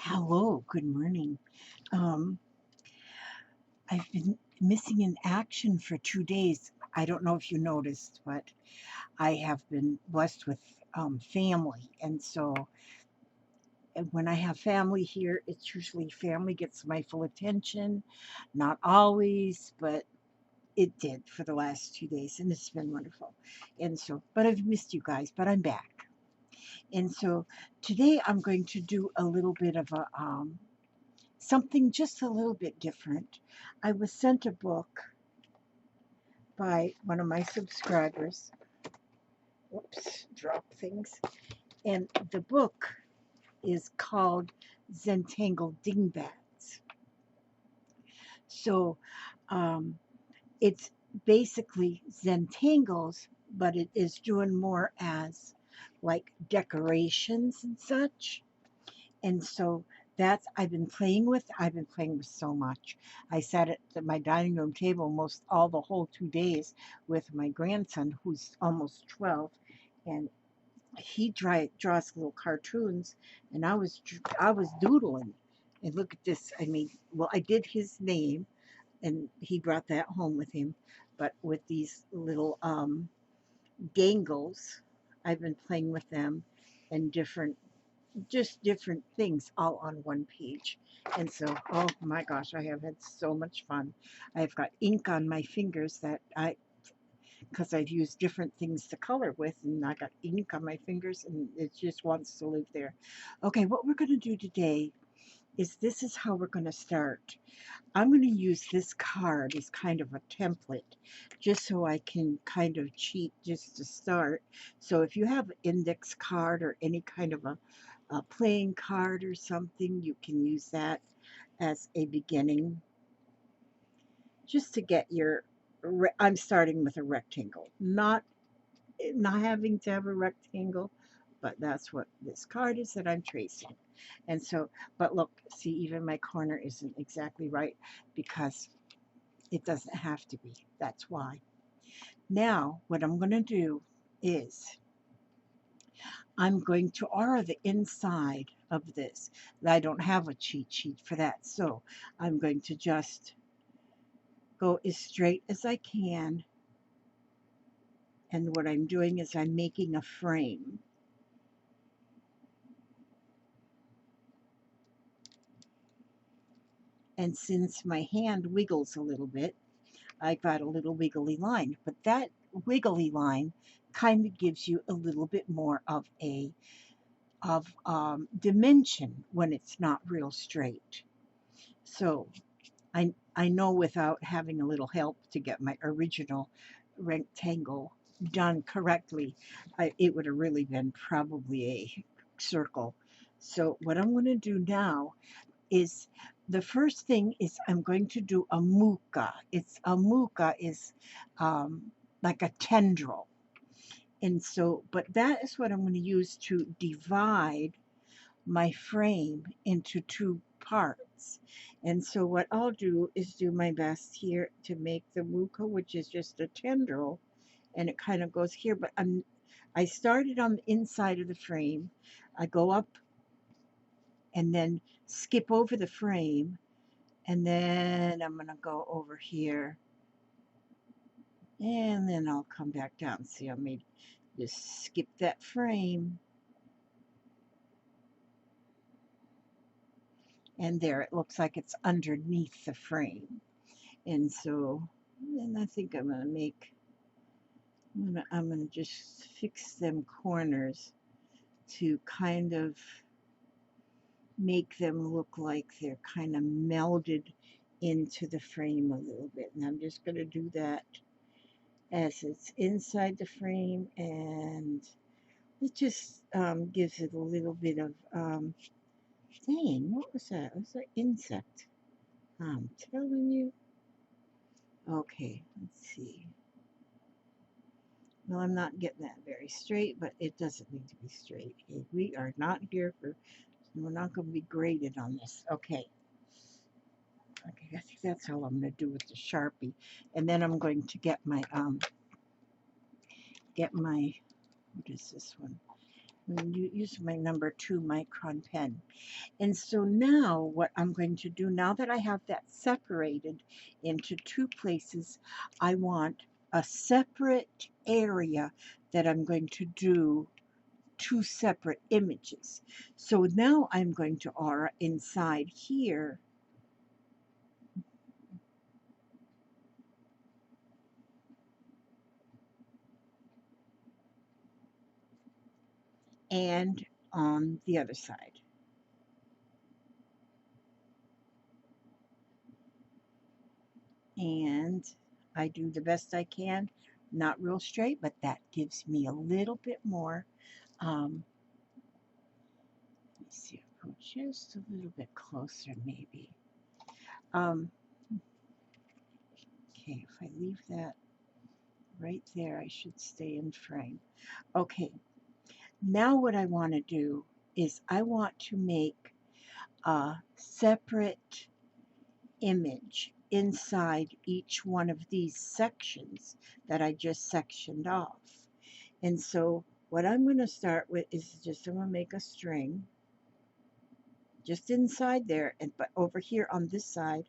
Hello, good morning. Um, I've been missing in action for 2 days. I don't know if you noticed, but I have been blessed with family. And so when I have family here, it's usually family gets my full attention. Not always, but it did for the last 2 days. And it's been wonderful. And so, but I've missed you guys, but I'm back. And so today I'm going to do a little bit of a something just a little bit different. I was sent a book by one of my subscribers. Whoops, drop things. And the book is called Zentangle Dingbats. So um, it's basically Zentangles, but it is doing more as like decorations and such. And so that's I've been playing with so much. I sat at my dining room table most all the whole 2 days with my grandson who's almost 12, and he draws little cartoons, and I was doodling. And look at this. I mean, well, I did his name, and he brought that home with him, but with these little dangles, I've been playing with them and different things all on one page. And so, oh my gosh, I have had so much fun. I've got ink on my fingers because I've used different things to color with, and I got ink on my fingers, and it just wants to live there. Okay, what we're going to do today is this is how we're going to start. I'm going to use this card as kind of a template just so I can kind of cheat just to start. So if you have an index card or any kind of a playing card or something, you can use that as a beginning just to get your I'm starting with a rectangle, not having to have a rectangle, but that's what this card is that I'm tracing. And so, but look, see, even my corner isn't exactly right because it doesn't have to be. That's why. Now, what I'm going to do is I'm going to aura the inside of this. I don't have a cheat sheet for that, so I'm going to just go as straight as I can. And what I'm doing is I'm making a frame. And since my hand wiggles a little bit, I got a little wiggly line. But that wiggly line kind of gives you a little bit more of a dimension when it's not real straight. So I know without having a little help to get my original rectangle done correctly, it would have really been probably a circle. So what I'm going to do now is the first thing is I'm going to do a mooca. It's a mooca is like a tendril. And so, but that is what I'm going to use to divide my frame into two parts. And so what I'll do is do my best here to make the mooca, which is just a tendril, and it kind of goes here, but I started on the inside of the frame. I go up and then skip over the frame, and then I'm going to go over here, and then I'll come back down. See, I made just skip that frame, and there it looks like it's underneath the frame. And so then I think I'm going to make I'm gonna just fix them corners to kind of make them look like they're kind of melded into the frame a little bit. And I'm just going to do that as it's inside the frame, and it just gives it a little bit of, dang, what was that? It was an insect. I'm telling you. Okay, let's see. Well, I'm not getting that very straight, but it doesn't need to be straight. Okay, we are not here for, we're not going to be graded on this. Okay. Okay, I think that's all I'm going to do with the Sharpie. And then I'm going to get my, what is this one? use my number 2 micron pen. And so now what I'm going to do, now that I have that separated into 2 places, I want a separate area that I'm going to do 2 separate images. So now I'm going to aura inside here, and on the other side. And I do the best I can, not real straight, but that gives me a little bit more. Let's see, I'll go just a little bit closer maybe. Um, okay, if I leave that right there, I should stay in frame. Okay, now what I want to do is I want to make a separate image inside each one of these sections that I just sectioned off. And so what I'm going to start with is just I'm going to make a string just inside there, and but over here on this side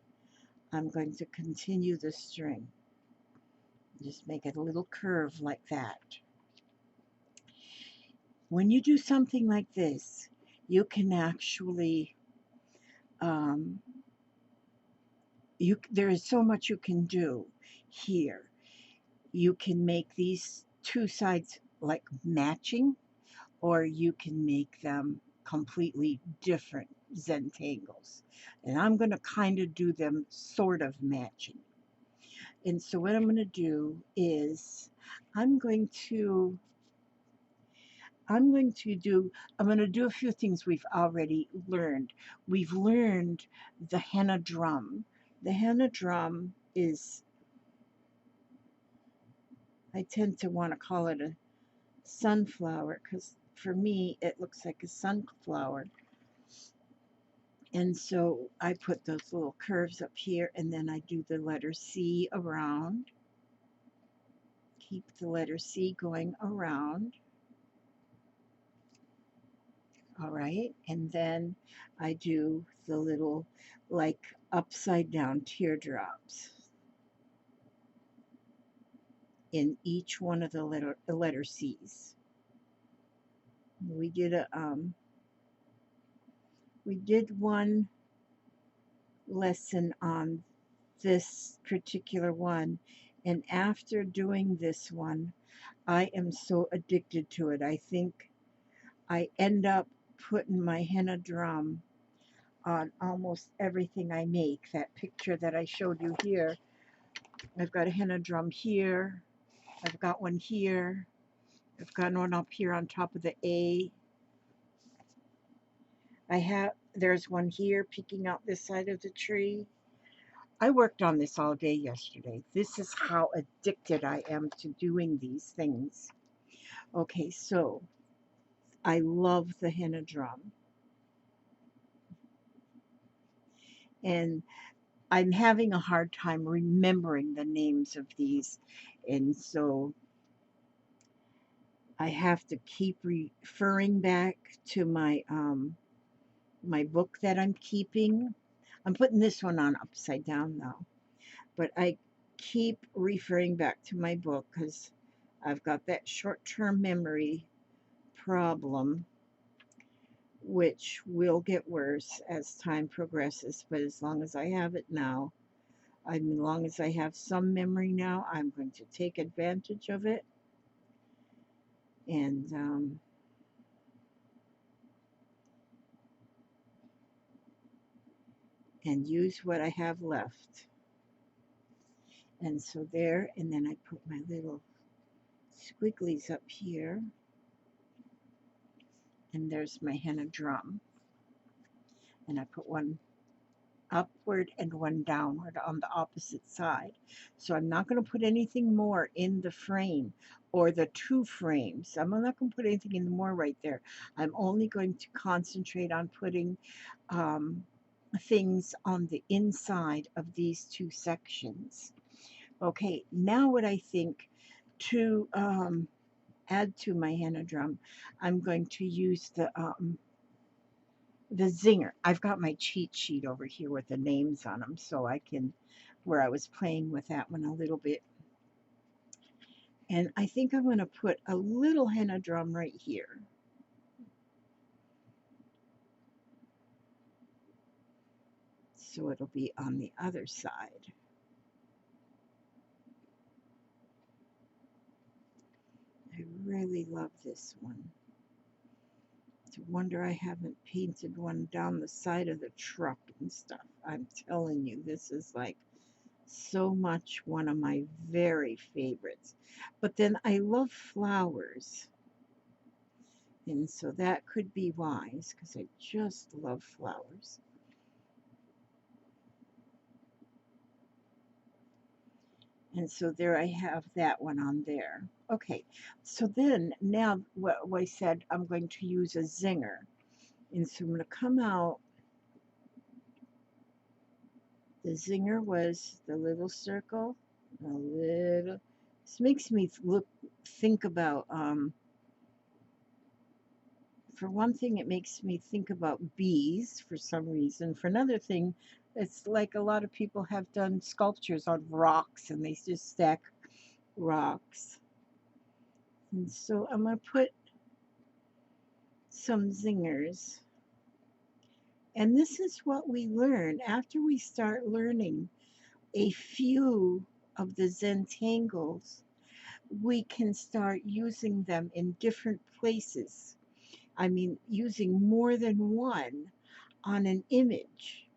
I'm going to continue the string. Just make it a little curve like that. When you do something like this, you can actually there is so much you can do here. You can make these 2 sides like matching, or you can make them completely different Zentangles. And I'm going to kind of do them sort of matching. And so what I'm going to do is I'm going to do a few things we've already learned. We've learned the Henna Drum. The Henna Drum is, I tend to want to call it a sunflower because for me it looks like a sunflower. And so I put those little curves up here, and then I do the letter C around. Keep the letter C going around. All right, and then I do the little like upside down teardrops in each one of the letter C's. We did one lesson on this particular one, and after doing this one I am so addicted to it. I think I end up putting my henna drum on almost everything I make. That picture that I showed you here, I've got a henna drum here, I've got one here, I've got one up here on top of the A. There's one here peeking out this side of the tree. I worked on this all day yesterday. This is how addicted I am to doing these things. Okay, so I love the henna drum. And I'm having a hard time remembering the names of these. And so I have to keep referring back to my my book that I'm keeping. I'm putting this one on upside down now, but I keep referring back to my book because I've got that short-term memory problem, which will get worse as time progresses. But as long as I have it now, as long as I have some memory now, I'm going to take advantage of it and use what I have left. And so there, and then I put my little squigglies up here, and there's my henna drum. And I put one upward and one downward on the opposite side. So I'm not going to put anything more in the frame or the 2 frames. I'm not going to put anything in more right there. I'm only going to concentrate on putting things on the inside of these 2 sections. Okay, now what I think to add to my henna drum, I'm going to use the Zinger. I've got my cheat sheet over here with the names on them, so I can, where I was playing with that one a little bit. And I think I'm going to put a little henna drum right here. So it'll be on the other side. I really love this one. It's a wonder I haven't painted one down the side of the truck and stuff. I'm telling you, this is like so much one of my very favorites. But then I love flowers. And so that could be wise because I just love flowers. And so there I have that one on there. Okay, so then now what I said, I'm going to use a Zinger. And so I'm going to come out. The Zinger was the little circle, a little. This makes me think about, for one thing, it makes me think about bees for some reason. For another thing, it's like a lot of people have done sculptures on rocks and they just stack rocks. And so I'm going to put some Zingers. And this is what we learn after we start learning a few of the Zentangles. We can start using them in different places. I mean, using more than one on an image.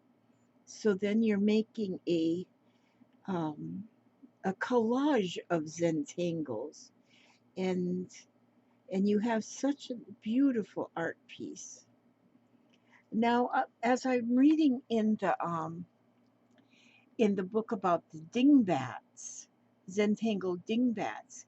So then you're making a collage of Zentangles, and you have such a beautiful art piece. Now, as I'm reading in the book about the Dingbats, Zentangle Dingbats,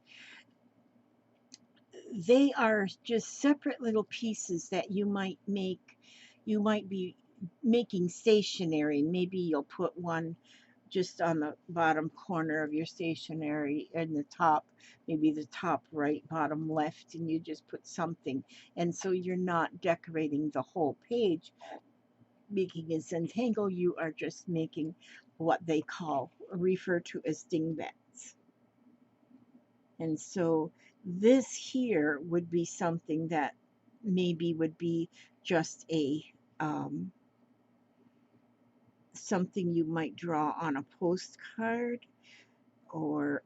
they are just separate little pieces that you might make. You might be making stationery. Maybe you'll put one just on the bottom corner of your stationery and the top, maybe the top right, bottom left, and you just put something. And so you're not decorating the whole page, making a Zentangle, you are just making what they refer to as dingbats. And so this here would be something that maybe would be just something you might draw on a postcard, or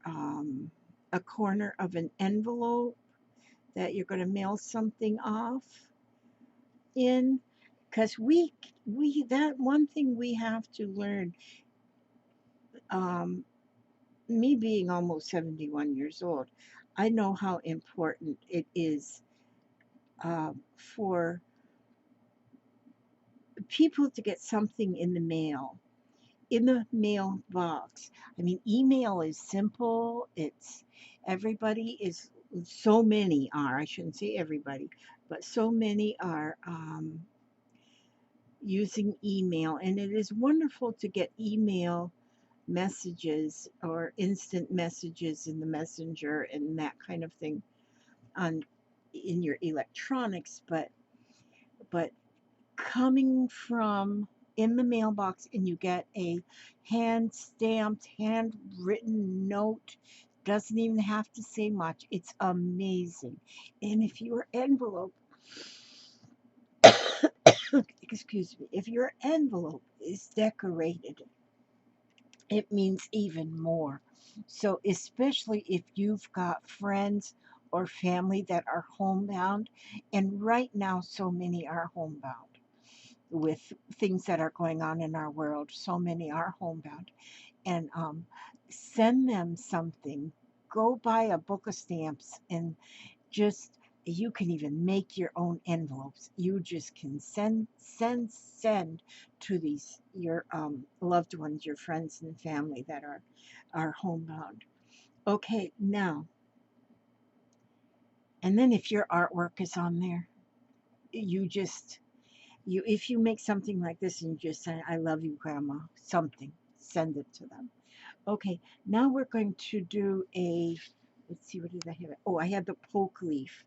a corner of an envelope that you're going to mail something off in. Because that one thing we have to learn, me being almost 71 years old, I know how important it is for people to get something in the mail, in the mailbox. I mean, email is simple. Everybody is, so many are, I shouldn't say everybody, but so many are using email. And it is wonderful to get email messages or instant messages in the messenger and that kind of thing in your electronics, but coming from in the mailbox and you get a hand stamped, handwritten note, doesn't even have to say much. It's amazing. And if your envelope, excuse me, if your envelope is decorated, it means even more. So, especially if you've got friends or family that are homebound, and right now, so many are homebound with things that are going on in our world. So many are homebound, and send them something. Go buy a book of stamps and just, you can even make your own envelopes. You just can send to these your loved ones, your friends and family that are homebound. Okay, now, and then if your artwork is on there, you just, if you make something like this and you just say, I love you, Grandma, something, send it to them. Okay, now we're going to do let's see, what did I have? Oh, I had the poke leaf.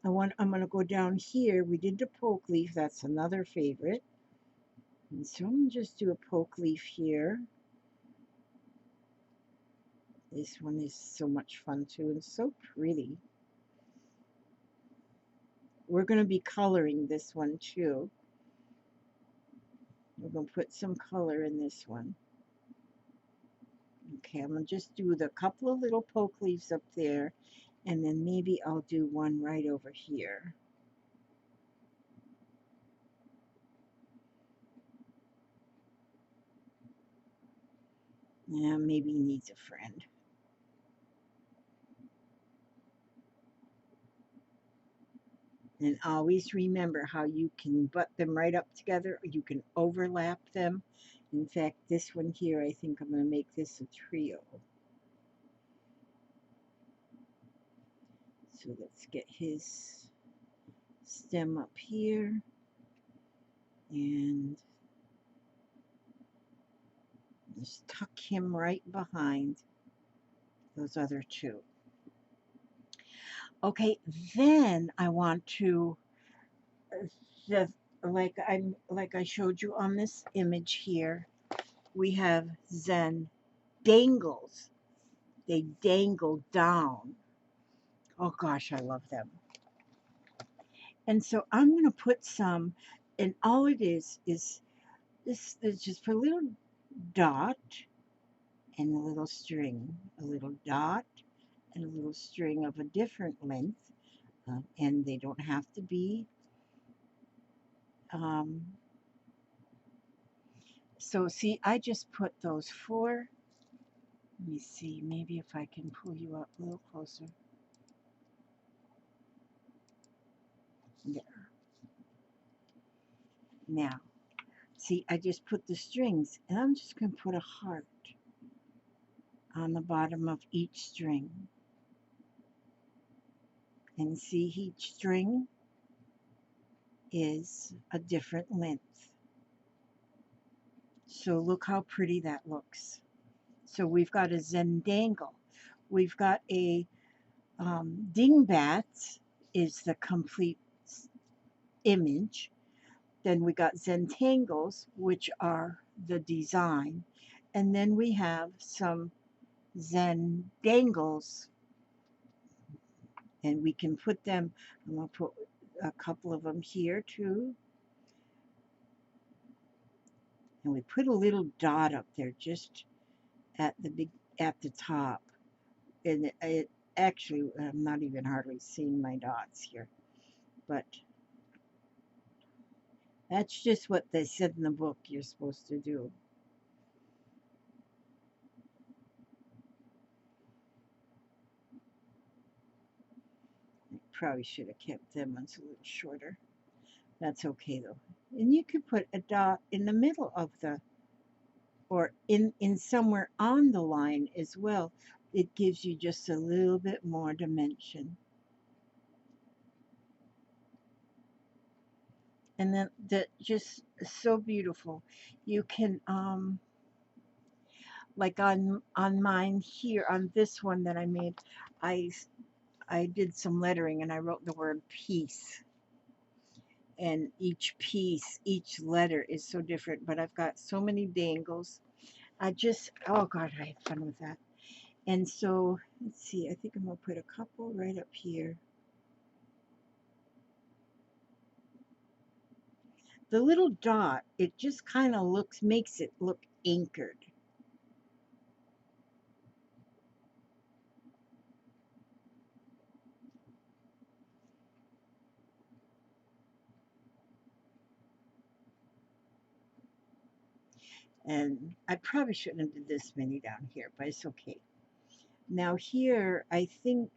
I'm going to go down here. We did the poke leaf. That's another favorite. And so I'm going to just do a poke leaf here. This one is so much fun too and so pretty. We're going to be coloring this one too. We're going to put some color in this one. Okay, I'm going to just do the couple of little poke leaves up there, and then maybe I'll do one right over here. Yeah, maybe he needs a friend. And always remember how you can butt them right up together, or you can overlap them. In fact, this one here, I think I'm going to make this a trio. So let's get his stem up here, and just tuck him right behind those other two. Okay, then I want to just like I showed you on this image here, we have Zen dangles. They dangle down. Oh gosh, I love them. And so I'm going to put some, and all it is this is just a little dot and a little string, a little dot and a little string of a different length, and they don't have to be. So see, I just put those four. Let me see, maybe if I can pull you up a little closer. There. Now, see, I just put the strings, and I'm just going to put a heart on the bottom of each string. And see, each string is a different length. So look how pretty that looks. So we've got a Zentangle. We've got a Dingbats is the complete image. Then we got Zentangles, which are the design. And then we have some Zendangles. And we can put them, I'm going to put a couple of them here too. And we put a little dot up there just at the top. And it actually, I'm not even hardly seeing my dots here. But that's just what they said in the book you're supposed to do. I probably should have kept them ones a little shorter. That's okay though. And you could put a dot in the middle of the, or in somewhere on the line as well. It gives you just a little bit more dimension. And then that just so beautiful. You can like on mine here, on this one that I made, I did some lettering and I wrote the word peace. And each piece, each letter is so different, but I've got so many dangles. Oh God, I had fun with that. And so, let's see, I think I'm going to put a couple right up here. The little dot, it just kind of makes it look anchored. And I probably shouldn't have did this many down here, but it's okay. Now here, I feel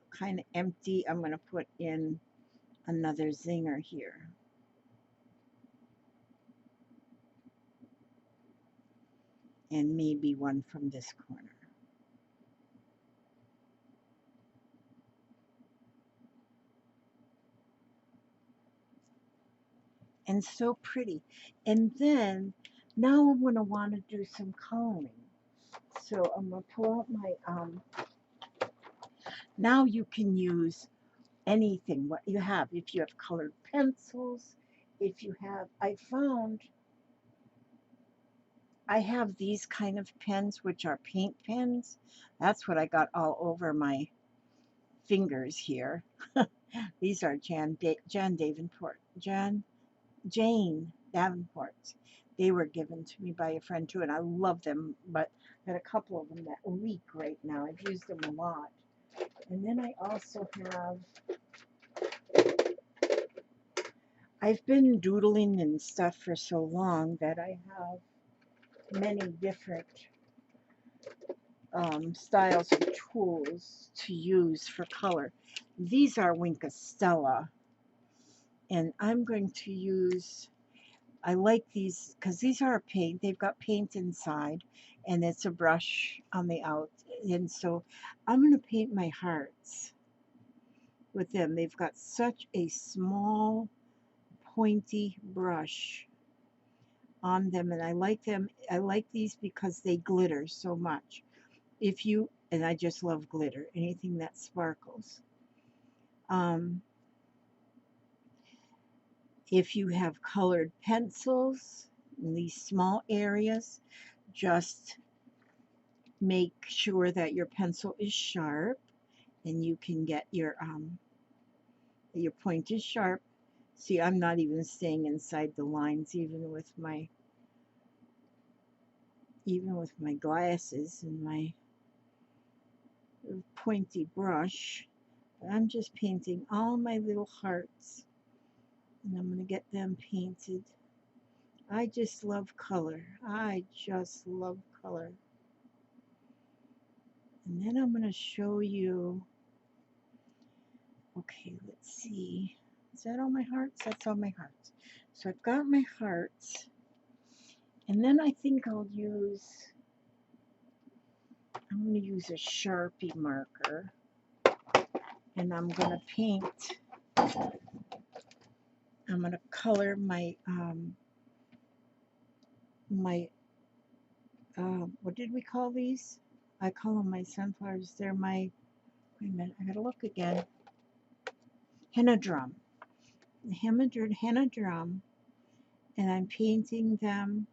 kind of empty. I'm going to put in another Zinger here. And maybe one from this corner. And so pretty. And then, now I'm going to want to do some coloring. So I'm going to pull out my Now you can use anything, what you have. If you have colored pencils, if you have, I have these kind of pens, which are paint pens. That's what I got all over my fingers here. These are Jane Davenport. They were given to me by a friend too, and I love them, but I got a couple of them that leak right now. I've used them a lot. And then I also have, I've been doodling and stuff for so long that I have many different styles of tools to use for color. These are Winka Stella, and I'm going to use, I like these because these are a paint. They've got paint inside, and it's a brush on the out. And so I'm going to paint my hearts with them. They've got such a small, pointy brush on them, and I like them. I like these because they glitter so much. And I just love glitter, anything that sparkles. Um, if you have colored pencils in these small areas, just make sure that your pencil is sharp and you can get your point is sharp. See, I'm not even staying inside the lines even with my glasses and my pointy brush. I'm just painting all my little hearts, and I'm going to get them painted. I just love color. I just love color. And then I'm going to show you, okay, let's see. Is that all my hearts? That's all my hearts. So I've got my hearts. And then I think I'm going to use a Sharpie marker. And I'm going to paint, I'm going to color my, what did we call these? I call them my sunflowers. They're my, wait a minute, I got to look again. Henna Drum. Henna Drum. And I'm painting them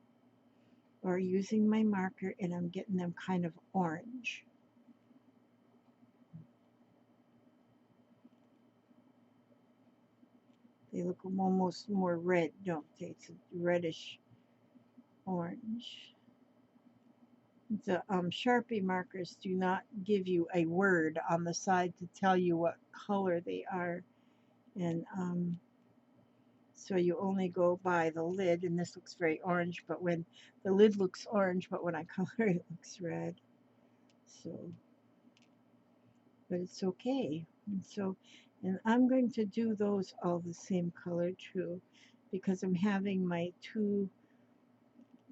or using my marker, and I'm getting them kind of orange. They look almost more red, don't they? It's a reddish orange. The Sharpie markers do not give you a word on the side to tell you what color they are. And so you only go by the lid, and this looks very orange, but when the lid looks orange, but when I color it, it looks red. So, but it's okay. And I'm going to do those all the same color too, because I'm having my two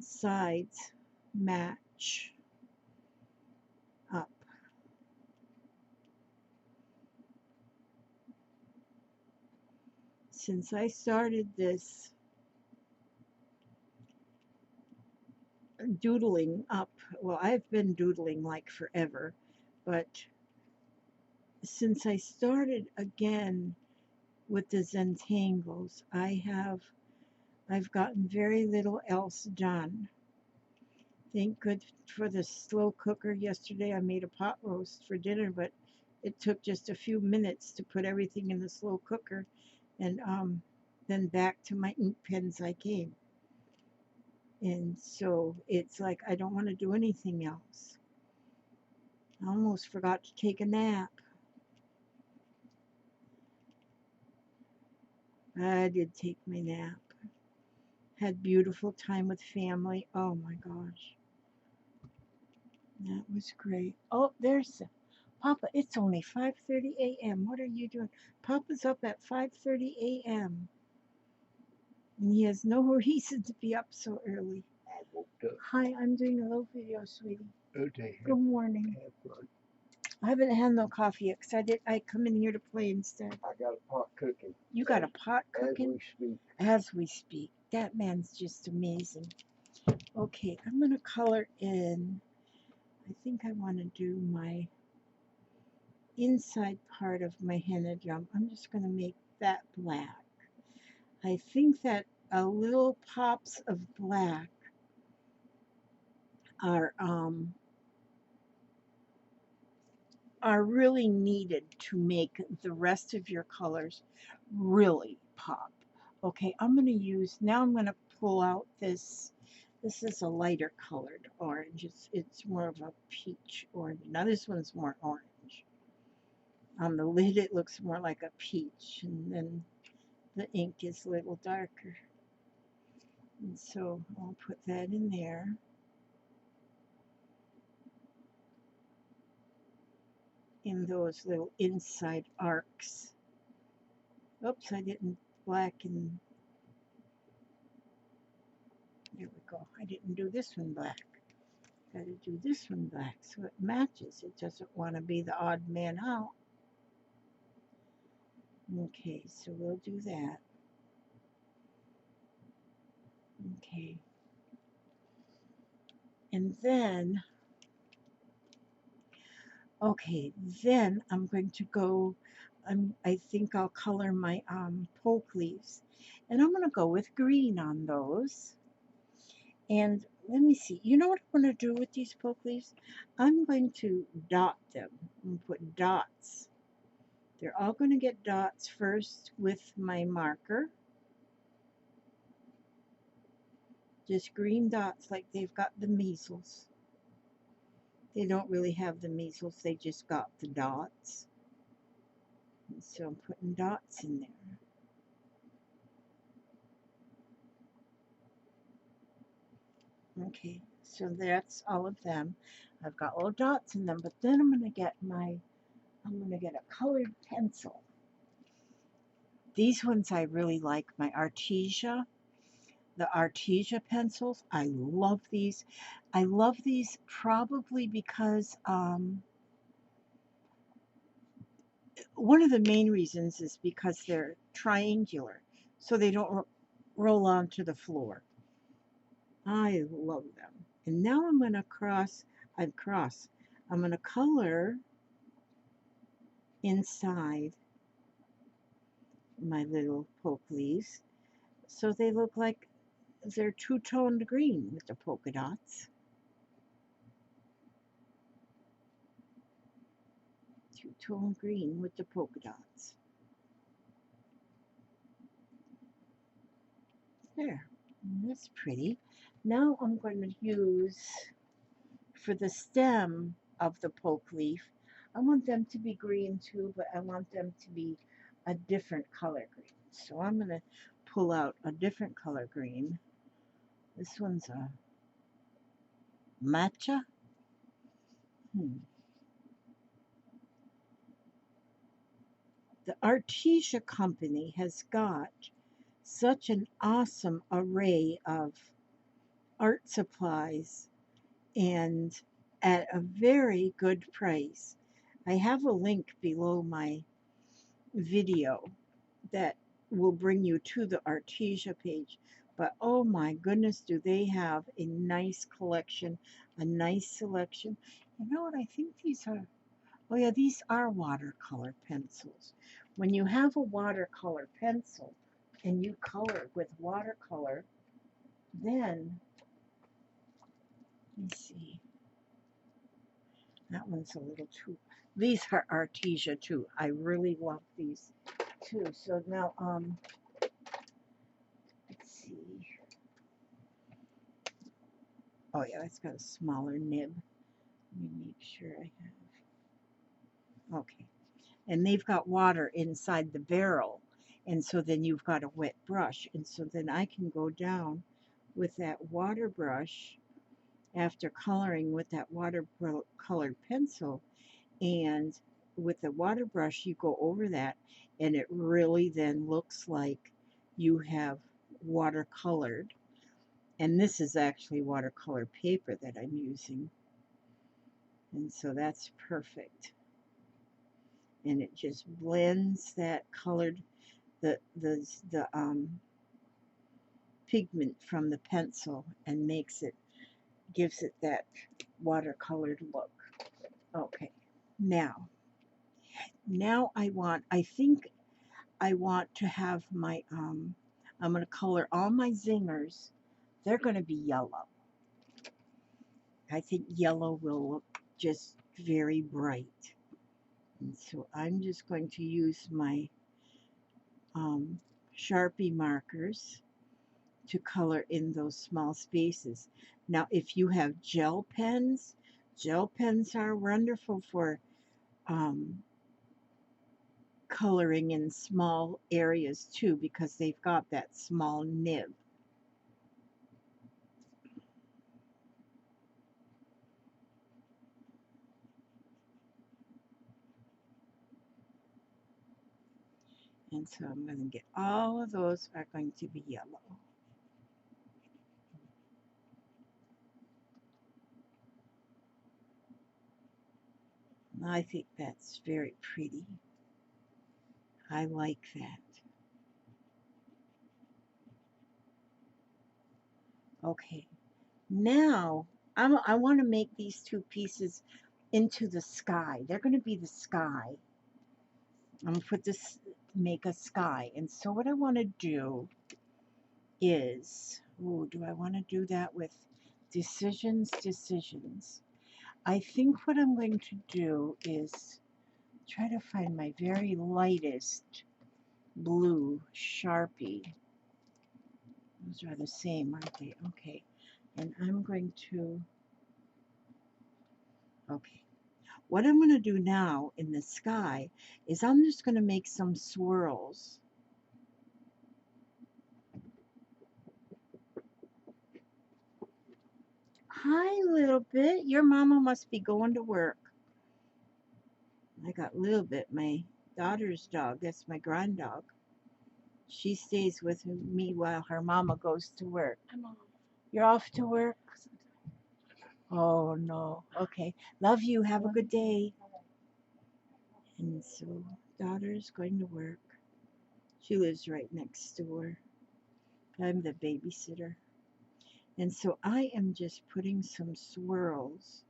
sides match up. Since I started this doodling up, well, I've been doodling like forever, but since I started again with the Zentangles, I've gotten very little else done. Thank good for the slow cooker. Yesterday I made a pot roast for dinner, but it took just a few minutes to put everything in the slow cooker, and then back to my ink pens I came. And so it's like I don't want to do anything else. I almost forgot to take a nap. I did take my nap. Had beautiful time with family. Oh my gosh. That was great. Oh, there's Papa. It's only 5:30 a.m. What are you doing? Papa's up at 5:30 a.m. and he has no reason to be up so early. I woke up. Hi, I'm doing a little video, sweetie. Okay. Good morning. I haven't had no coffee yet because I come in here to play instead. I got a pot cooking. You got a pot cooking? As we speak. As we speak. That man's just amazing. Okay, I'm going to color in. I think I want to do my inside part of my henna drum. I'm just going to make that black. I think that a little pops of black are um, are really needed to make the rest of your colors really pop. Okay, I'm going to use, now I'm going to pull out this is a lighter colored orange. It's more of a peach orange. Now this one's more orange. On the lid it looks more like a peach, and then the ink is a little darker. And so I'll put that in there. In those little inside arcs. Oops, I didn't blacken. There we go. I didn't do this one black. Got to do this one black so it matches. It doesn't want to be the odd man out. Okay, so we'll do that. Okay. And then, okay, then I'm going to go, I think I'll color my poke leaves. And I'm going to go with green on those. And let me see, you know what I'm going to do with these poke leaves? I'm going to dot them. I'm going to put dots. They're all going to get dots first with my marker. Just green dots like they've got the measles. They don't really have the measles, they just got the dots. And so I'm putting dots in there. Okay, so that's all of them. I've got little dots in them, but then I'm going to get a colored pencil. These ones I really like, my Artesia. The Artesia pencils, I love these. I love these probably because one of the main reasons is because they're triangular, so they don't roll onto the floor. I love them. And now I'm going to I'm going to color inside my little poke leaves so they look like they're two-toned green with the polka dots. Two-tone green with the polka dots. There, that's pretty. Now I'm going to use, for the stem of the poke leaf, I want them to be green too, but I want them to be a different color green. So I'm going to pull out a different color green. This one's a matcha. The Artesia Company has got such an awesome array of art supplies and at a very good price. I have a link below my video that will bring you to the Artesia page. But oh my goodness, do they have a nice collection, a nice selection. You know what, I think these are, oh yeah, these are watercolor pencils. When you have a watercolor pencil and you color with watercolor, then, let me see, that one's a little too, these are Artesia too. I really love these too. So now, let's see. Oh yeah, it's got a smaller nib. Let me make sure I have, okay. And they've got water inside the barrel. And so then you've got a wet brush. And so then I can go down with that water brush after coloring with that watercolored pencil, and with the water brush you go over that and it really then looks like you have watercolored. And this is actually watercolor paper that I'm using, and so that's perfect. And it just blends that colored the pigment from the pencil and gives it that watercolored look. Okay, now Now I think I want to have my, I'm going to color all my zingers. They're going to be yellow. I think yellow will look just very bright. And so I'm just going to use my um, Sharpie markers to color in those small spaces. Now, if you have gel pens are wonderful for um, coloring in small areas too, because they've got that small nib. And so I'm going to get all of those are going to be yellow. I think that's very pretty. I like that. Okay, now I want to make these two pieces into the sky. They're going to be the sky. I'm going to put this, make a sky. And so what I want to do is, ooh, do I want to do that with decisions? I think what I'm going to do is try to find my very lightest blue Sharpie. Those are the same, aren't they? Okay. And I'm going to, okay. What I'm going to do now in the sky is I'm just going to make some swirls. Hi, little bit. Your mama must be going to work. I got little bit, my daughter's dog. That's my grand dog. She stays with me while her mama goes to work. I'm off. You're off to work? Oh, no. Okay. Love you. Have a good day. And so, daughter's going to work. She lives right next door. I'm the babysitter. And so I am just putting some swirls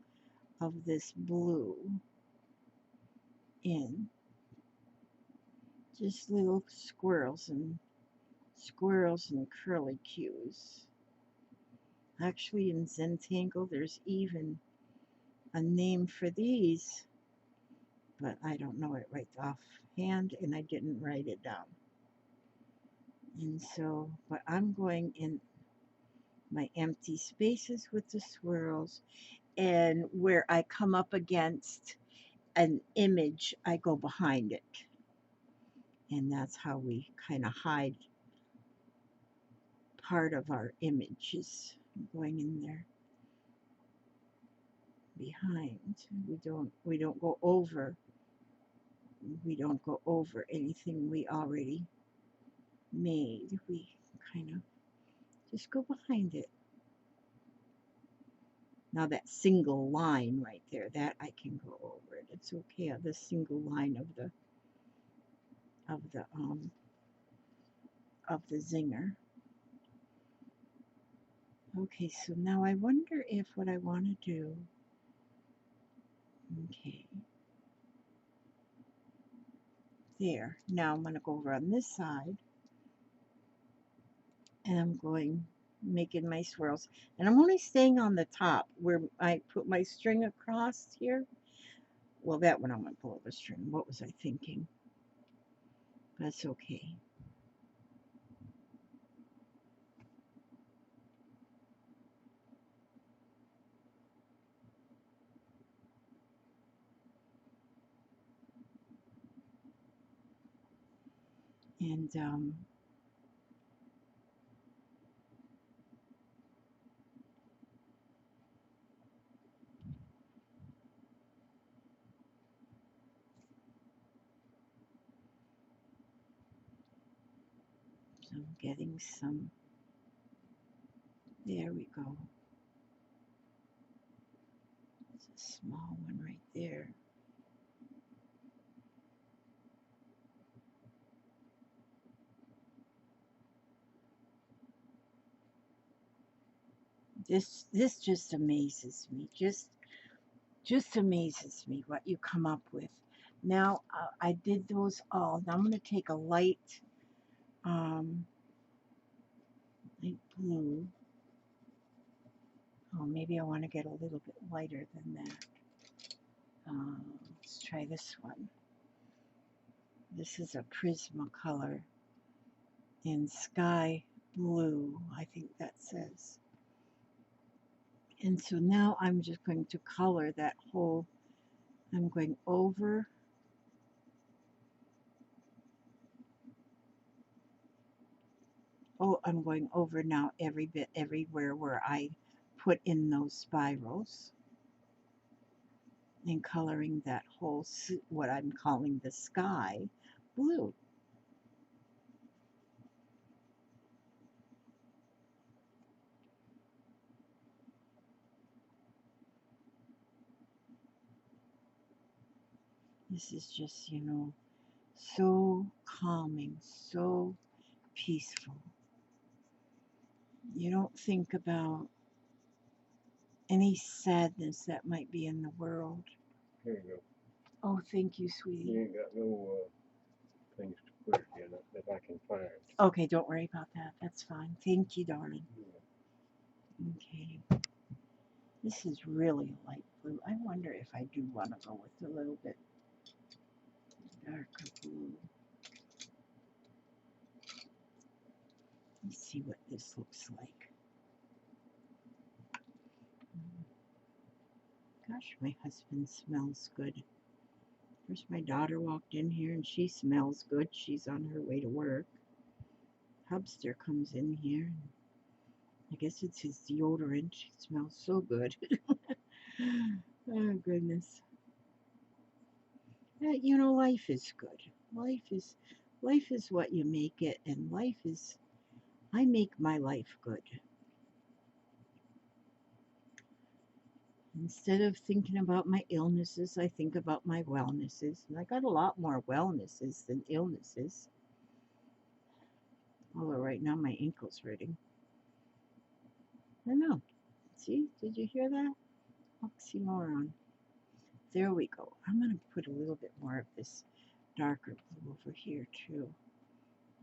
of this blue in. Just little squirrels and curly cues. Actually, in Zentangle, there's even a name for these, but I don't know it right offhand, and I didn't write it down. And so, but I'm going in my empty spaces with the swirls, and where I come up against an image, I go behind it. And that's how we kind of hide part of our images, going in there behind. We don't go over anything we already made. We kind of just go behind it. Now that single line right there, that I can go over it. It's okay. The single line of the Zinger. Okay, so now I wonder if what I want to do. Okay. There. Now I'm going to go over on this side, and I'm going making my swirls, and I'm only staying on the top where I put my string across here. Well, that one I'm going to pull the string. What was I thinking? That's okay. And so I'm getting some. There we go. It's a small one right there. This just amazes me. Just amazes me what you come up with. Now I did those all. Now I'm going to take a light, light blue. Oh, maybe I want to get a little bit lighter than that. Let's try this one. This is a Prismacolor in sky blue, I think that says. And so now I'm just going to color that whole, I'm going over. Oh, I'm going over now every bit, everywhere where I put in those spirals. And coloring that whole, what I'm calling the sky blue. This is just, you know, so calming, so peaceful. You don't think about any sadness that might be in the world. Here you go. Oh, thank you, sweetie. You ain't got no things to put it in that I can find. Okay, don't worry about that. That's fine. Thank you, darling. Yeah. Okay. This is really a light blue. I wonder if I do want to go with a little bit darker blue. Let's see what this looks like. Gosh, my husband smells good. First, my daughter walked in here and she smells good. She's on her way to work. Hubster comes in here. I guess it's his deodorant. It smells so good. Oh, goodness. You know, life is good. Life is what you make it, and I make my life good. Instead of thinking about my illnesses, I think about my wellnesses. And I got a lot more wellnesses than illnesses. Although right now my ankle's hurting. I know. See, did you hear that? Oxymoron. There we go. I'm going to put a little bit more of this darker blue over here too.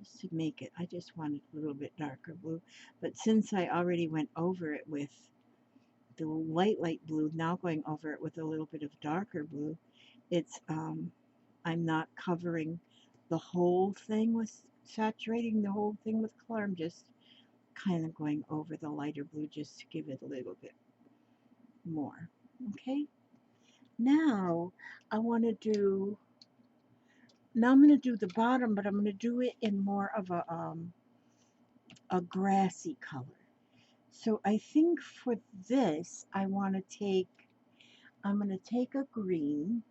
Just to make it, I just wanted a little bit darker blue. But since I already went over it with the light blue, now going over it with a little bit of darker blue, it's, I'm not covering the whole thing with, saturating the whole thing with color. I'm just kind of going over the lighter blue just to give it a little bit more. Okay? Now, I want to do, now I'm going to do the bottom, but I'm going to do it in more of a grassy color. So I think for this, I want to take, I'm going to take a green.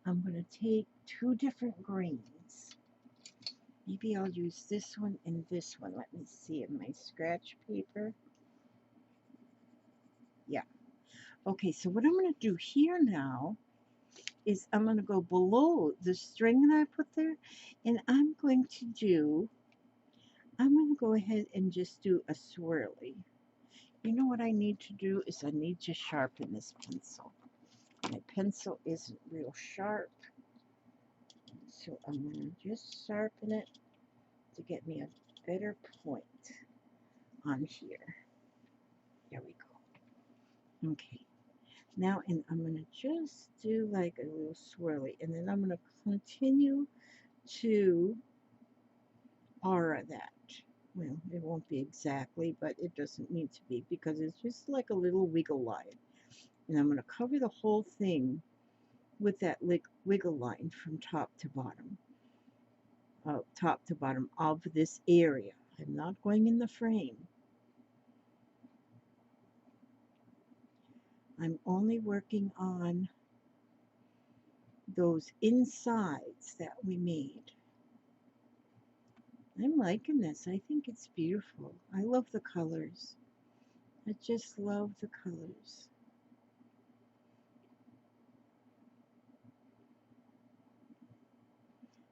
I'm going to take two different greens. Maybe I'll use this one and this one. Let me see in my scratch paper. Yeah. Okay, so what I'm going to do here now is I'm going to go below the string that I put there, and I'm going to go ahead and just do a swirly. You know what I need to do is I need to sharpen this pencil. My pencil isn't real sharp, so I'm going to just sharpen it to get me a better point on here. There we go. Okay. Now, and I'm going to just do like a little swirly, and then I'm going to continue to aura that. Well, it won't be exactly, but it doesn't need to be because it's just like a little wiggle line. And I'm going to cover the whole thing with that wiggle line from top to bottom of this area. I'm not going in the frame. I'm only working on those insides that we made. I'm liking this. I think it's beautiful. I love the colors. I just love the colors.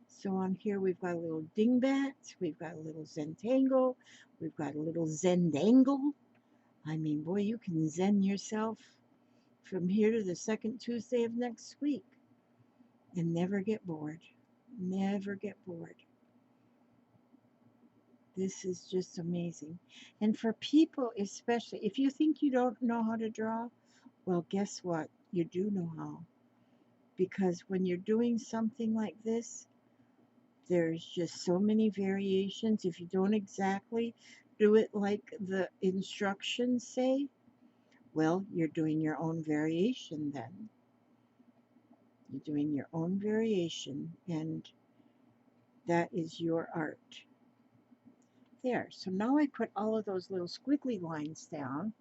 So on here we've got a little Dingbats, we've got a little Zentangle, we've got a little Zendangle. I mean, boy, you can zen yourself from here to the second Tuesday of next week. and never get bored. Never get bored. This is just amazing. And for people, especially, if you think you don't know how to draw, well, guess what? You do know how. Because when you're doing something like this, there's just so many variations. If you don't exactly do it like the instructions say, well, you're doing your own variation then. You're doing your own variation, and that is your art. There, so now I put all of those little squiggly lines down.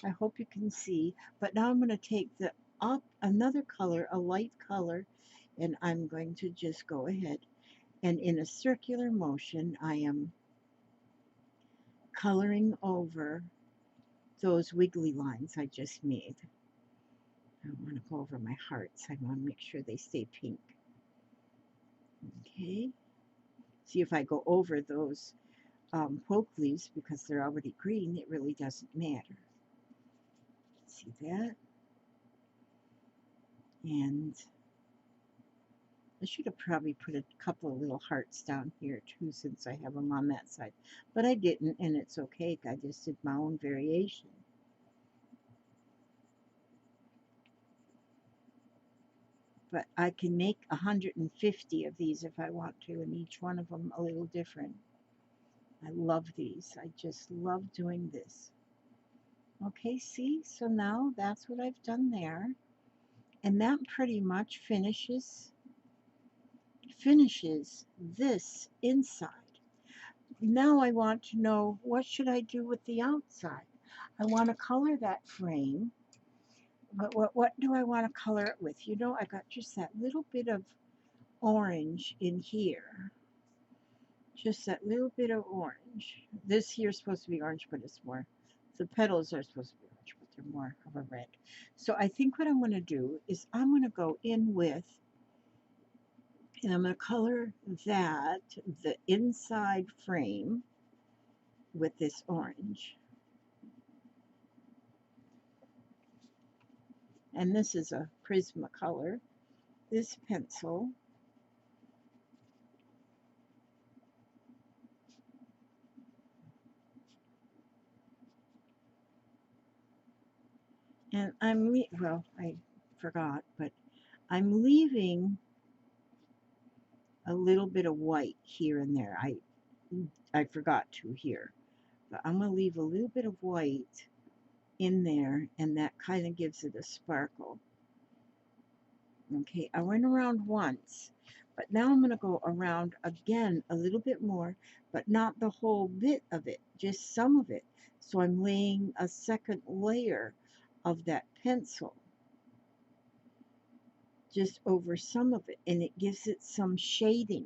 I hope you can see, but now I'm going to take the another color, a light color, and I'm going to just go ahead and in a circular motion, I am coloring over those wiggly lines I just made. I want to go over my hearts. I want to make sure they stay pink. Okay. See, if I go over those poke leaves because they're already green, it really doesn't matter. See that? And I should have probably put a couple of little hearts down here too since I have them on that side. But I didn't, and it's okay. I just did my own variation. But I can make 150 of these if I want to, and each one of them a little different. I love these. I just love doing this. Okay, see? So now that's what I've done there. And that pretty much finishes this inside. Now I want to know, what should I do with the outside? I want to color that frame. But what do I want to color it with? You know, I got just that little bit of orange in here. Just that little bit of orange. This here is supposed to be orange, but it's more, the petals are supposed to be orange, but they're more of a red. So I think what I'm going to do is I'm going to go in with, and I'm going to color that, the inside frame, with this orange. And this is a Prismacolor. This pencil, and well, I forgot, but I'm leaving a little bit of white here and there. I forgot to here, but I'm going to leave a little bit of white in there, and that kind of gives it a sparkle. Okay, I went around once, but now I'm going to go around again a little bit more, but not the whole bit of it, just some of it. So I'm laying a second layer of that pencil just over some of it, and it gives it some shading.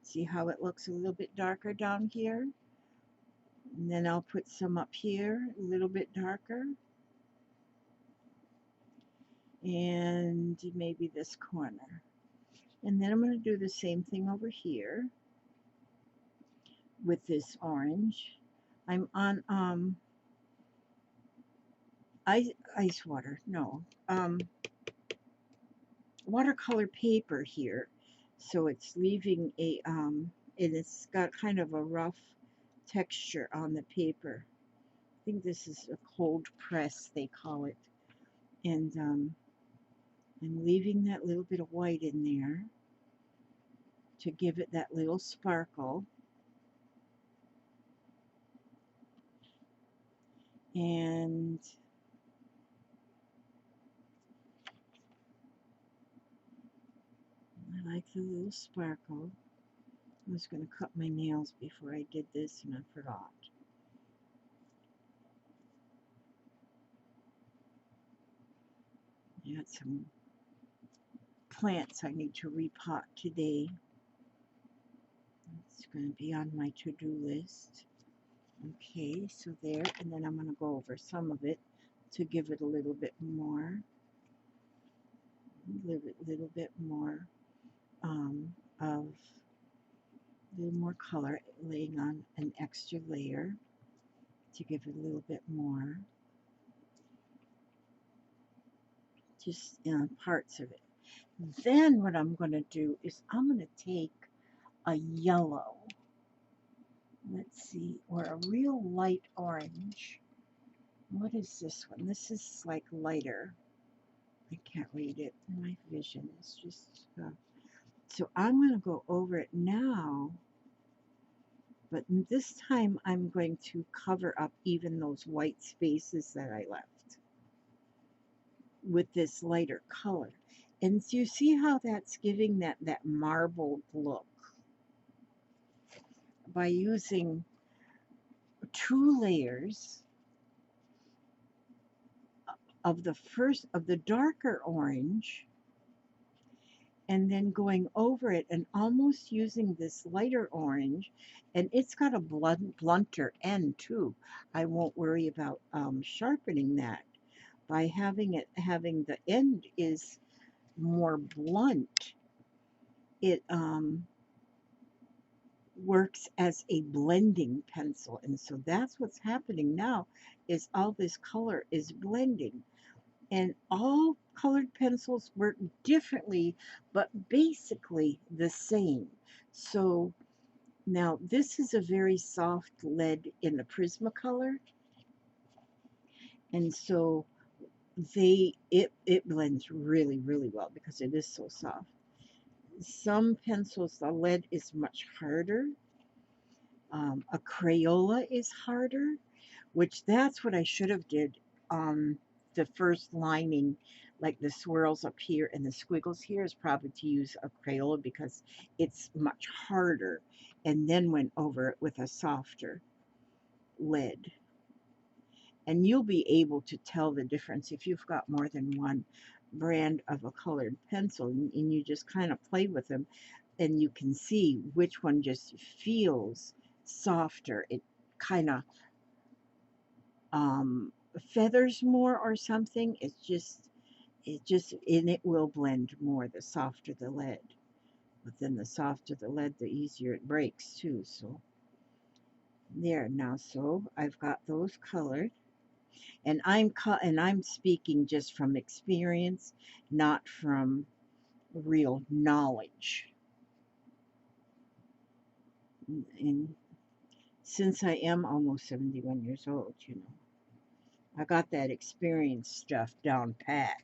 See how it looks a little bit darker down here? And then I'll put some up here, a little bit darker. And maybe this corner. And then I'm going to do the same thing over here with this orange. I'm on ice water, no, watercolor paper here. So it's leaving a, it's got kind of a rough texture on the paper. I think this is a cold press, they call it. And I'm leaving that little bit of white in there to give it that little sparkle. And I like the little sparkle. I was going to cut my nails before I did this, and I forgot. I got some plants I need to repot today. It's going to be on my to-do list. Okay, so there, and then I'm going to go over some of it to give it a little bit more, of a little more color, laying on an extra layer to give it a little bit more, just parts of it. Then what I'm going to do is I'm going to take a yellow, let's see, or a real light orange. What is this one? This is like lighter. I can't read it. My vision is just... so I'm going to go over it now, but this time I'm going to cover up even those white spaces that I left with this lighter color. And so you see how that's giving that marbled look by using 2 layers of the darker orange, and then going over it and almost using this lighter orange, and it's got a blunter end too. I won't worry about sharpening that. By having the end is more blunt, it works as a blending pencil. And so that's what's happening now, is all this color is blending. And all colored pencils work differently, but basically the same. So now this is a very soft lead in the Prismacolor, and so it blends really, really well because it is so soft. Some pencils, the lead is much harder. A Crayola is harder, which that's what I should have did on the first lining, like the swirls up here and the squiggles here, is probably to use a Crayola because it's much harder, and then went over it with a softer lead. And you'll be able to tell the difference if you've got more than one brand of a colored pencil, and you just kind of play with them, and you can see which one just feels softer. It kind of feathers more or something. And it will blend more the softer the lead. But then the softer the lead, the easier it breaks too. So there now. So I've got those colored, and I'm speaking just from experience, not from real knowledge. And since I am almost 71 years old, I got that experience stuff down pat.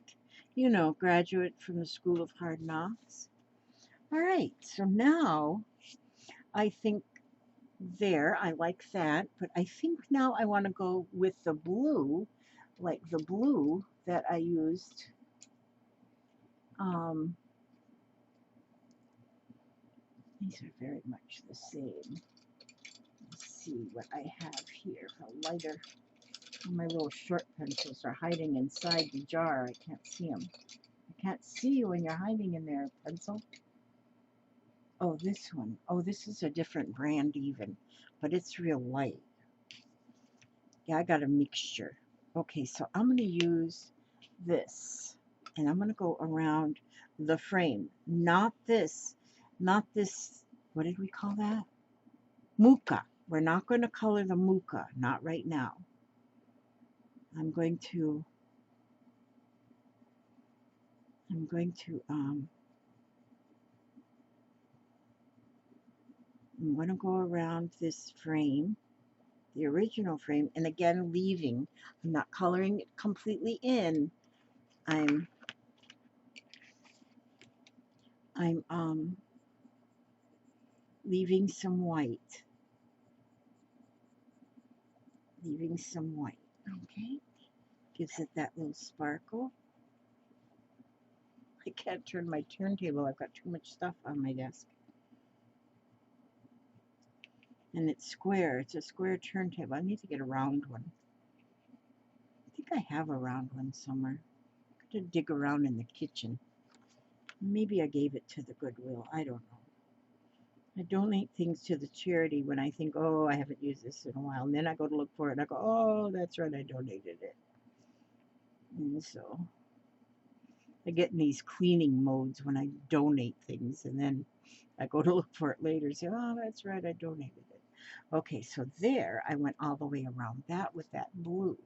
Graduate from the School of Hard Knocks. All right, so now I think I like that, but I think now I want to go with the blue, like the blue that I used. These are very much the same. Let's see what I have here. A lighter. My little short pencils are hiding inside the jar. I can't see them. I can't see you when you're hiding in there, pencil. Oh, this one. Oh, this is a different brand even, but it's real light. Yeah, I got a mixture. Okay, so I'm going to use this, and I'm going to go around the frame. Not this, what did we call that? Mooca. We're not going to color the Mooca, not right now. I'm going to go around this frame, the original frame, and again leaving. I'm not coloring it completely in. I'm leaving some white. Okay, gives it that little sparkle. I can't turn my turntable. I've got too much stuff on my desk. And it's square. It's a square turntable. I need to get a round one. I think I have a round one somewhere. I got to dig around in the kitchen. Maybe I gave it to the Goodwill. I don't know. I donate things to the charity when I think, oh, I haven't used this in a while. And then I go to look for it and I go, oh, that's right, I donated it. And so I get in these cleaning modes when I donate things, and then I go to look for it later and say, oh, that's right, I donated it. Okay, so there I went all the way around that with that blue.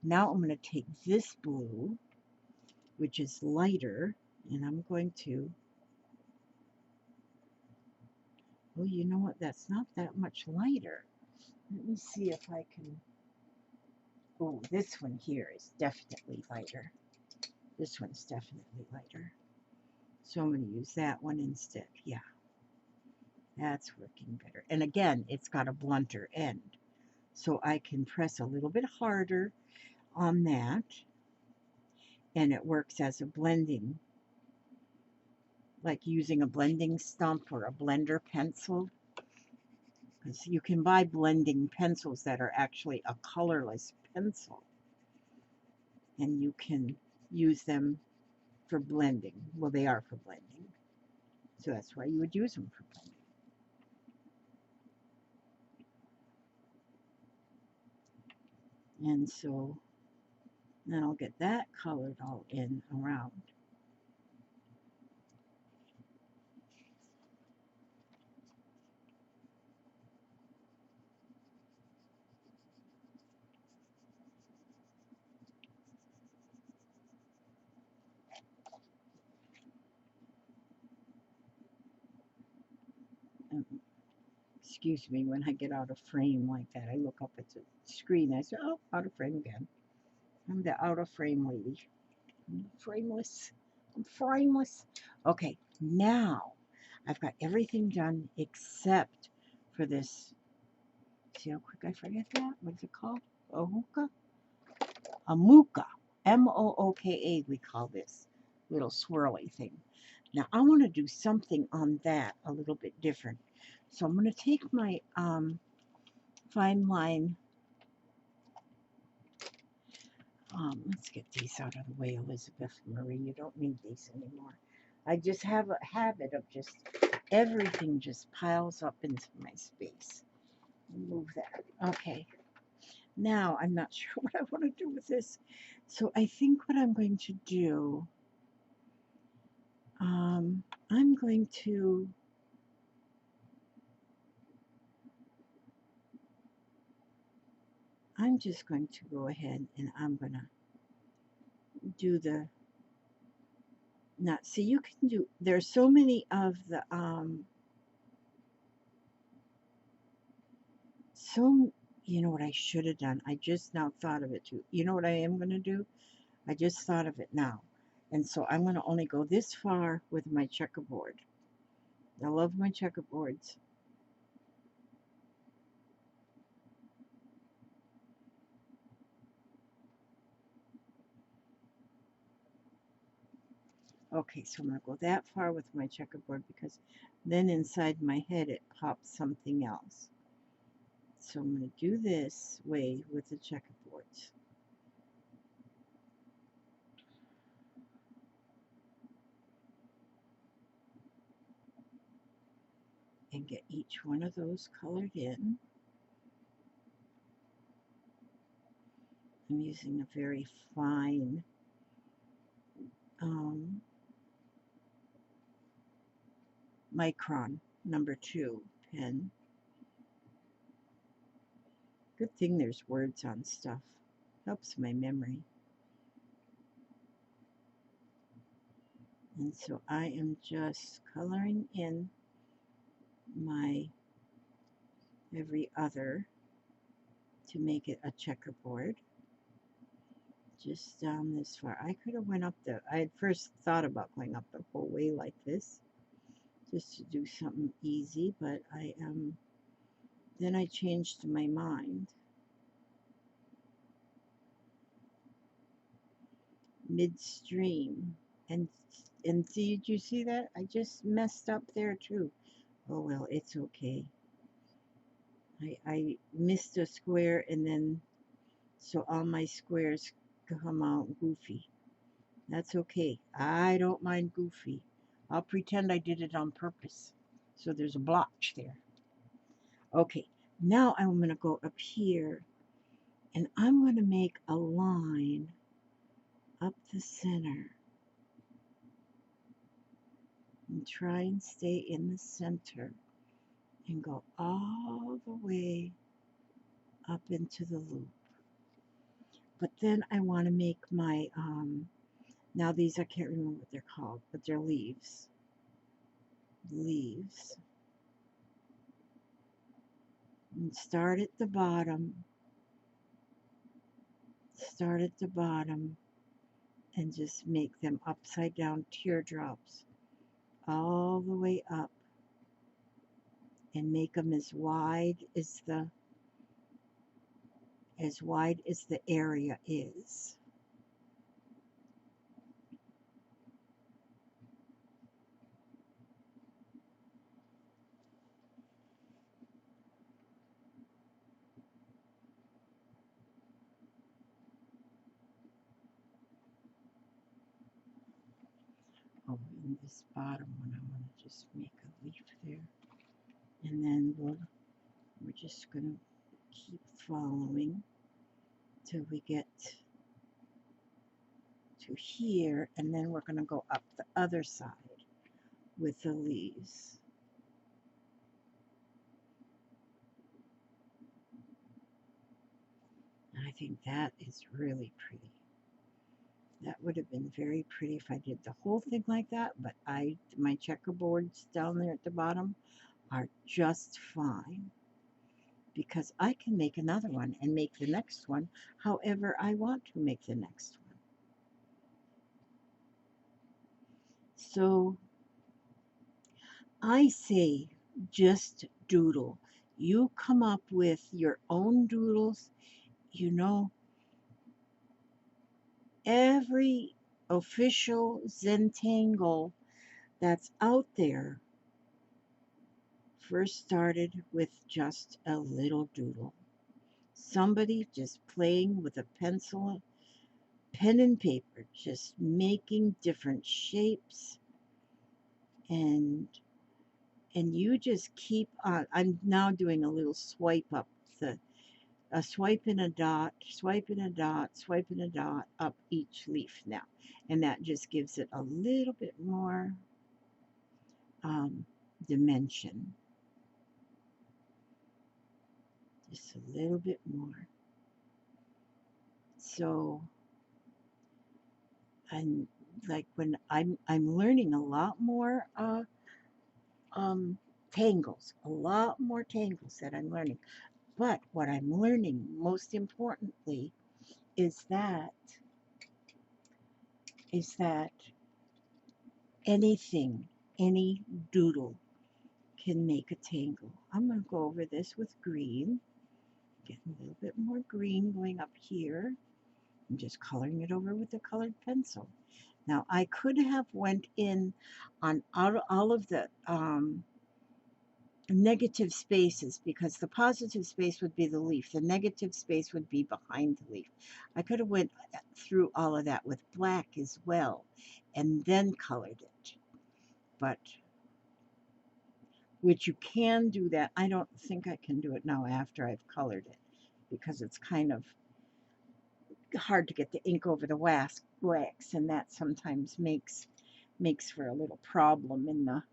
Now I'm going to take this blue, which is lighter, And I'm going to, oh, you know what? That's not that much lighter. Let me see if I can, oh, this one here is definitely lighter. This one's definitely lighter. So I'm going to use that one instead. Yeah, that's working better. And again, it's got a blunter end. So I can press a little bit harder on that. And it works as a blending, like using a blending stump or a blender pencil. Because you can buy blending pencils that are actually a colorless pencil. And you can use them for blending. Well, they are for blending. So that's why you would use them for blending. And so then I'll get that colored all in around. And excuse me, when I get out of frame like that, I look up at the screen. I say, oh, out of frame again. I'm the out of frame lady. I'm frameless. I'm frameless. Okay, now I've got everything done except for this. See how quick I forget that? What is it called? A hookah? A mooca. Mooka, we call this little swirly thing. Now I want to do something on that a little bit different. So I'm going to take my fine line. Let's get these out of the way, Elizabeth Marie. You don't need these anymore. I just have a habit of just everything just piles up into my space. Move that. Okay. Now I'm not sure what I want to do with this. So I think what I'm going to do, I'm going to, I'm just going to go ahead and I'm going to do the, not, see, you can do, there's so many of the, so, you know what I should have done? I just now thought of it too. You know what I am going to do? I just thought of it now. And so I'm going to only go this far with my checkerboard. I love my checkerboards. Okay, so I'm going to go that far with my checkerboard because then inside my head it pops something else. So I'm going to do this way with the checkerboards. And get each one of those colored in. I'm using a very fine micron #2 pen. Good thing there's words on stuff. Helps my memory. And so I am just coloring in my every other to make it a checkerboard. Just down this far. I could have went up the, I had first thought about going up the whole way like this, just to do something easy, but I then I changed my mind. Midstream. And see, did you see that? I just messed up there too. Oh well, it's okay. I missed a square and then so all my squares come out goofy. That's okay. I don't mind goofy. I'll pretend I did it on purpose. So there's a blotch there. Okay, now I'm going to go up here and I'm going to make a line up the center and try and stay in the center and go all the way up into the loop. But then I want to make my Now these, I can't remember what they're called, but they're leaves. Leaves. And start at the bottom. Start at the bottom and just make them upside down teardrops all the way up, and make them as wide as the area is. Oh, in this bottom one, I want to just make a leaf there, and then we're just gonna keep following till we get to here, and then we're gonna go up the other side with the leaves. And I think that is really pretty. That would have been very pretty if I did the whole thing like that, but my checkerboards down there at the bottom are just fine, because I can make another one and make the next one however I want to make the next one. So I say just doodle. You come up with your own doodles. You know, every official Zentangle that's out there first started with just a little doodle. Somebody just playing with a pencil, pen and paper, just making different shapes, and you just keep on. I'm now doing a little swipe up, a swipe and a dot, swipe and a dot, swipe and a dot up each leaf now, and that just gives it a little bit more dimension, just a little bit more. So, and like when I'm learning a lot more tangles, a lot more tangles that I'm learning. But what I'm learning most importantly is that anything, any doodle can make a tangle. I'm going to go over this with green, get a little bit more green going up here. I'm just coloring it over with a colored pencil. Now I could have went in on all of the negative spaces, because the positive space would be the leaf, the negative space would be behind the leaf. I could have went through all of that with black as well and then colored it, but which you can do that. I don't think I can do it now after I've colored it, because it's kind of hard to get the ink over the wax, and that sometimes makes for a little problem in the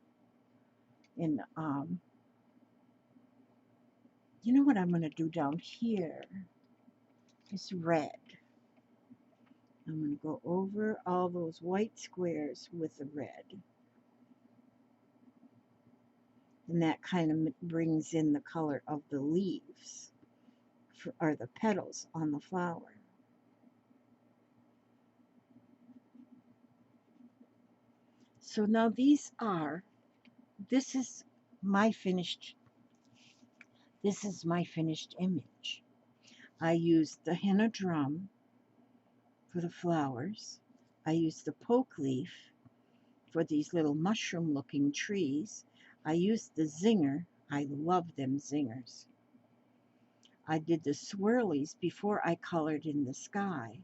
you know what I'm going to do down here is red. I'm going to go over all those white squares with the red, and that kind of brings in the color of the leaves or the petals on the flower. So now this is my finished image. I used the Henna Drum for the flowers. I used the poke leaf for these little mushroom looking trees. I used the Zinger. I love them Zingers. I did the swirlies before I colored in the sky.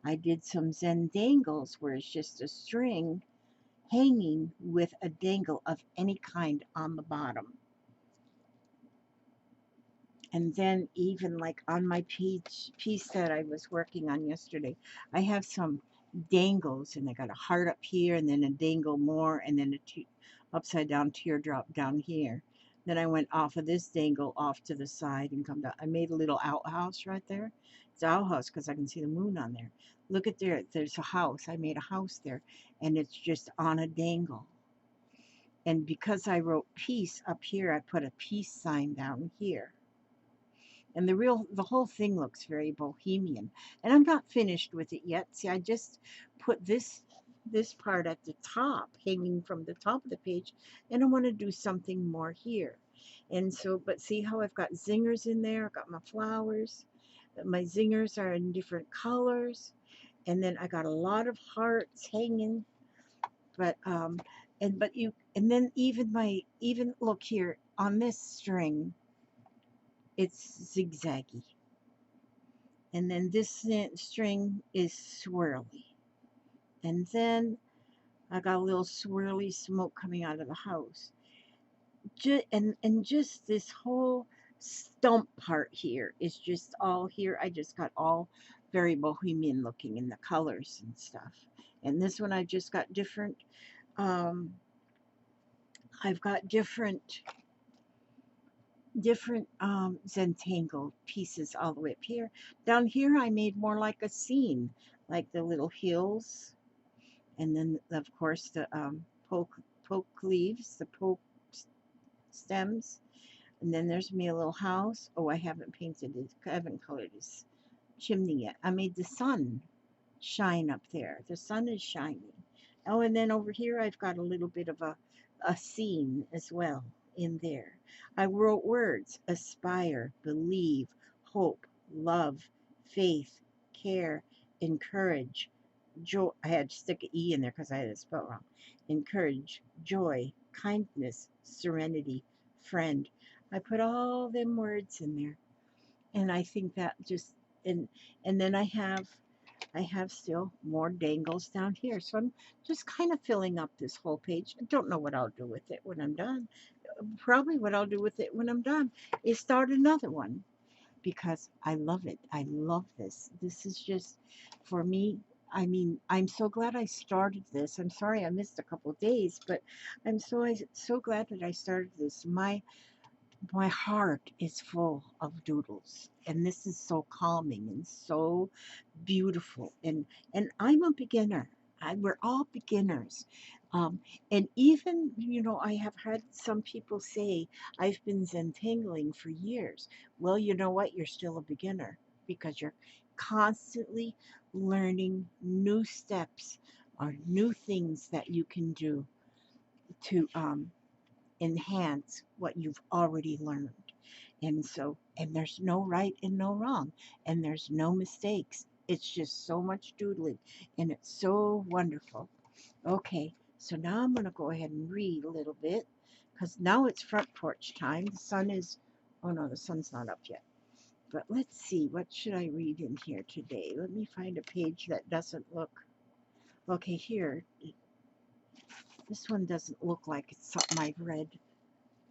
I did some Zentangles where it's just a string hanging with a dangle of any kind on the bottom. And then even like on my piece that I was working on yesterday, I have some dangles, and I got a heart up here and then a dangle more and then a upside down teardrop down here. Then I went off of this dangle off to the side and come down. I made a little outhouse right there. It's an outhouse because I can see the moon on there. Look at there. There's a house. I made a house there, and it's just on a dangle. And because I wrote peace up here, I put a peace sign down here. And the whole thing looks very bohemian. And I'm not finished with it yet. See, I just put this part at the top, hanging from the top of the page, and I want to do something more here. And so, but see how I've got zingers in there? I've got my flowers. My zingers are in different colors. And then I got a lot of hearts hanging. But and then even look here on this string, it's zigzaggy. And then this string is swirly. And then I got a little swirly smoke coming out of the house. And just this whole stump part here is just all here. I just got all very bohemian looking in the colors and stuff. And this one I just got different, um, I've got different Zentangle pieces all the way up here. Down here I made more like a scene, like the little hills, and then of course the poke leaves, the poke stems, and then there's me a little house. Oh, I haven't painted it, I haven't colored this chimney yet. I made the sun shine up there. The sun is shining. Oh, and then over here I've got a little bit of a scene as well in there. I wrote words: aspire, believe, hope, love, faith, care, encourage, joy. I had to stick an E in there because I had it spelled wrong. Encourage, joy, kindness, serenity, friend. I put all them words in there. And I think that just, and then I have still more dangles down here. So I'm just kind of filling up this whole page. I don't know what I'll do with it when I'm done. Probably what I'll do with it when I'm done is start another one because I love it. I love this. This is just, for me, I mean, I'm so glad I started this. I'm sorry I missed a couple of days, but I'm so glad that I started this. My heart is full of doodles, and this is so calming and so beautiful. And I'm a beginner. We're all beginners. um, and even, I have had some people say I've been zentangling for years. Well, you know what, you're still a beginner because you're constantly learning new steps or new things that you can do to enhance what you've already learned. And so, and there's no right and no wrong, and there's no mistakes. It's just so much doodling, and it's so wonderful. Okay, so now I'm going to go ahead and read a little bit because now it's front porch time. The sun is, oh no, the sun's not up yet. But let's see, what should I read in here today? Let me find a page that doesn't look, okay, here. This one doesn't look like it's something I've read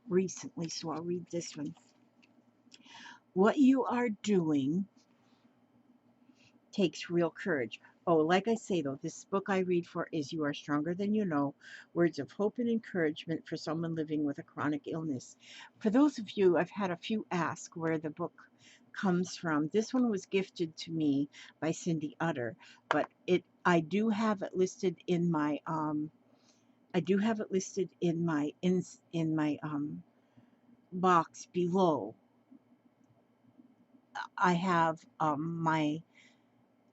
recently, so I'll read this one. What you are doing takes real courage. Oh, like I say though, this book I read for is You Are Stronger Than You Know, words of hope and encouragement for someone living with a chronic illness. For those of you, I've had a few ask where the book comes from. This one was gifted to me by Cindy Utter, but I do have it listed in my in my box below. I have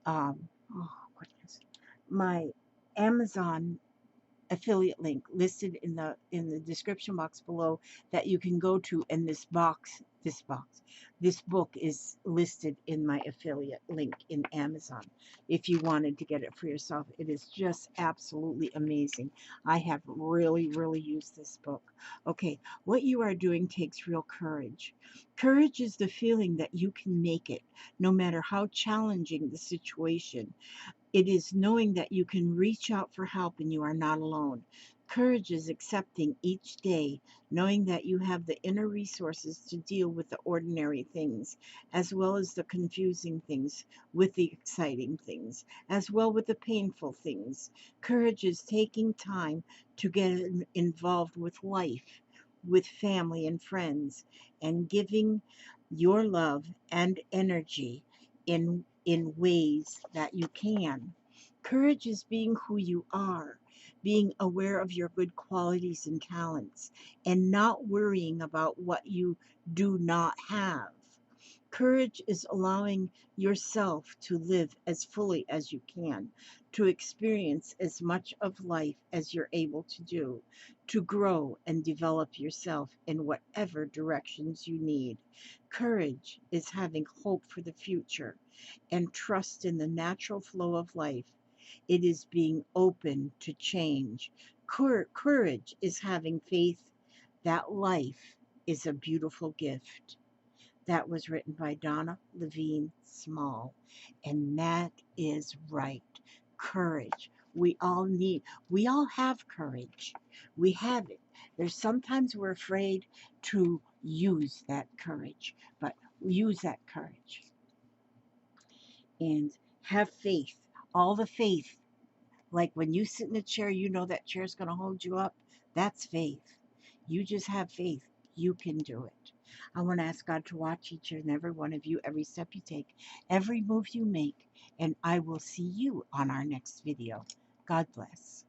oh goodness, my Amazon affiliate link listed in the description box below that you can go to, and this book is listed in my affiliate link in Amazon if you wanted to get it for yourself. It is just absolutely amazing. I have really used this book. Okay, what you are doing takes real courage. Courage is the feeling that you can make it no matter how challenging the situation. It is knowing that you can reach out for help and you are not alone. Courage is accepting each day, knowing that you have the inner resources to deal with the ordinary things, as well as the confusing things, with the exciting things, as well with the painful things. Courage is taking time to get involved with life, with family and friends, and giving your love and energy in ways that you can. Courage is being who you are, being aware of your good qualities and talents, and not worrying about what you do not have. Courage is allowing yourself to live as fully as you can, to experience as much of life as you're able to do, to grow and develop yourself in whatever directions you need. Courage is having hope for the future and trust in the natural flow of life. It is being open to change. Courage is having faith that life is a beautiful gift. That was written by Donna Levine Small. And that is right. Courage. We all have courage. We have it. There's sometimes we're afraid to use that courage, but use that courage and have faith. All the faith. Like when you sit in a chair, you know that chair's going to hold you up. That's faith. You just have faith. You can do it. I want to ask God to watch each and every one of you, every step you take, every move you make, and I will see you on our next video. God bless.